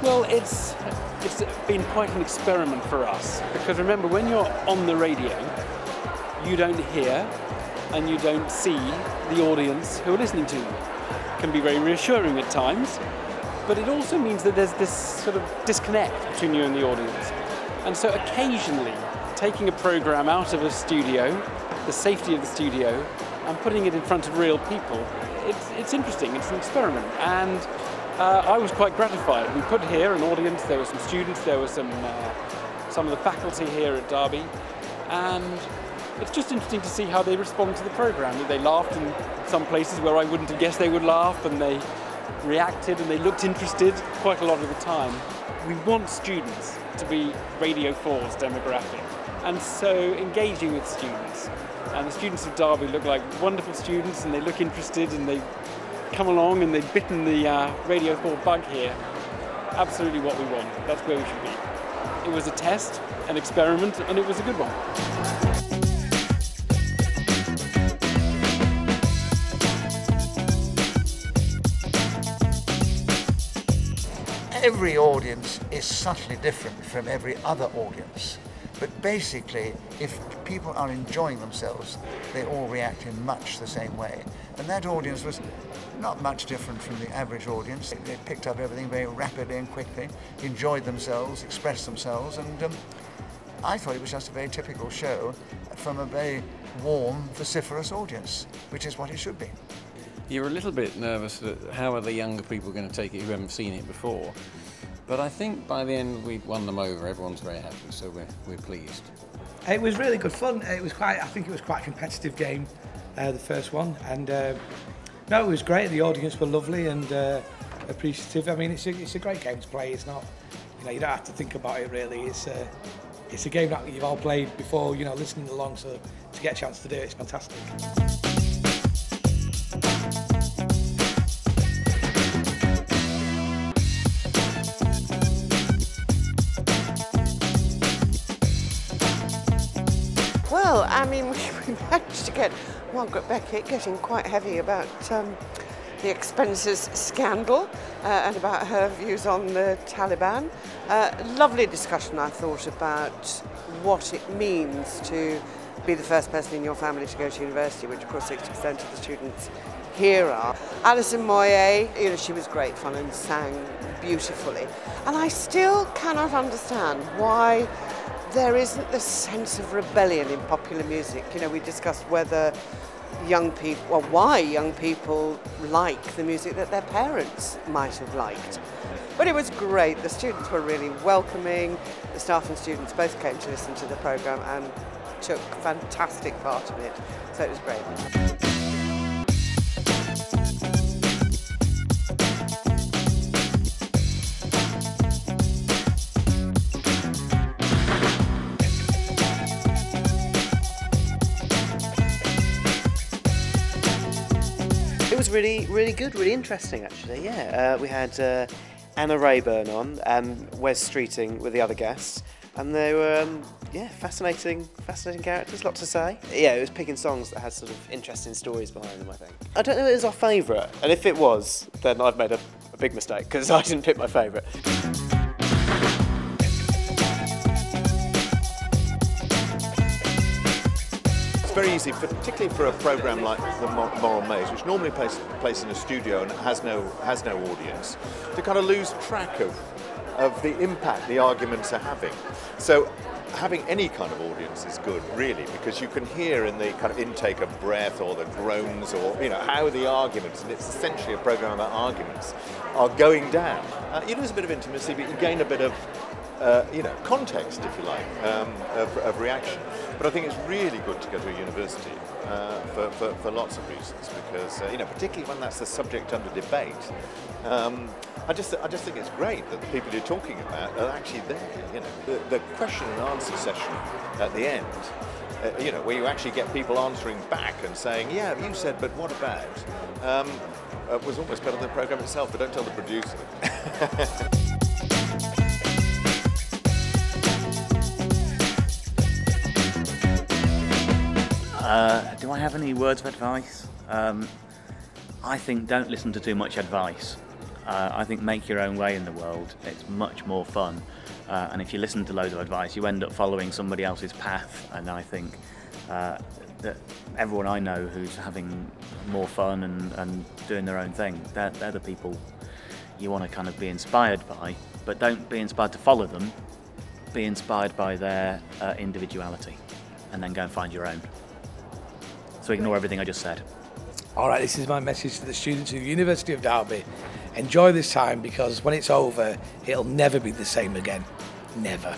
Well, it's been quite an experiment for us, because remember, when you're on the radio, you don't hear and you don't see the audience who are listening to you. It can be very reassuring at times, but it also means that there's this sort of disconnect between you and the audience. And so occasionally, taking a program out of a studio, the safety of the studio, and putting it in front of real people, it's interesting, it's an experiment. And I was quite gratified. We put here an audience, there were some students, there were some of the faculty here at Derby, and it's just interesting to see how they respond to the programme. They laughed in some places where I wouldn't have guessed they would laugh, and they reacted and they looked interested quite a lot of the time. We want students to be Radio 4's demographic, and so engaging with students. And the students of Derby look like wonderful students, and they look interested, and they come along and they've bitten the Radio 4 bug here. Absolutely what we want. That's where we should be. It was a test, an experiment, and it was a good one. Every audience is subtly different from every other audience. But basically, if people are enjoying themselves, they all react in much the same way. And that audience was not much different from the average audience. They picked up everything very rapidly and quickly, enjoyed themselves, expressed themselves, and I thought it was just a very typical show from a very warm, vociferous audience, which is what it should be. You're a little bit nervous that how are the younger people going to take it who haven't seen it before? But I think by the end we won them over. Everyone's very happy, so we're pleased. It was really good fun. I think it was quite a competitive game, the first one, and no, it was great. The audience were lovely and appreciative. I mean, it's a great game to play. It's not, you don't have to think about it really. It's a game that you've all played before, listening along. So to get a chance to do it, it's fantastic. Well, I mean, we managed to get Margaret Beckett getting quite heavy about the expenses scandal and about her views on the Taliban. Lovely discussion, I thought, about what it means to be the first person in your family to go to university, which of course 60% of the students here are. Alison Moyet, she was great fun and sang beautifully. And I still cannot understand why there isn't this sense of rebellion in popular music. We discussed whether why young people like the music that their parents might have liked. But it was great. The students were really welcoming. The staff and students both came to listen to the programme and took fantastic part in it. So it was great. It was really good, really interesting actually, yeah. We had Anna Rayburn on and Wes Streeting with the other guests, and they were, fascinating characters, lot to say. Yeah, it was picking songs that had sort of interesting stories behind them, I think. I don't know if it was our favourite, and if it was, then I've made a big mistake, because I didn't pick my favourite. It's very easy, particularly for a programme like the Moral Maze, which normally plays in a studio and has no audience, to kind of lose track of the impact the arguments are having. So having any kind of audience is good, really, because you can hear in the kind of intake of breath or the groans or how the arguments, and it's essentially a programme about arguments, are going down. You lose a bit of intimacy, but you gain a bit of context, if you like, of reaction. But I think it's really good to go to a university for lots of reasons, because particularly when that's the subject under debate. I just think it's great that the people you're talking about are actually there. The question and answer session at the end, where you actually get people answering back and saying, "Yeah, you said, but what about?" Was almost better than the programme itself. But don't tell the producer. Do I have any words of advice? I think don't listen to too much advice. I think make your own way in the world. It's much more fun. And if you listen to loads of advice, you end up following somebody else's path. And I think that everyone I know who's having more fun and doing their own thing, they're the people you want to kind of be inspired by. But don't be inspired to follow them. Be inspired by their individuality, and then go and find your own. So ignore everything I just said. All right, this is my message to the students of the University of Derby. Enjoy this time, because when it's over, it'll never be the same again. Never.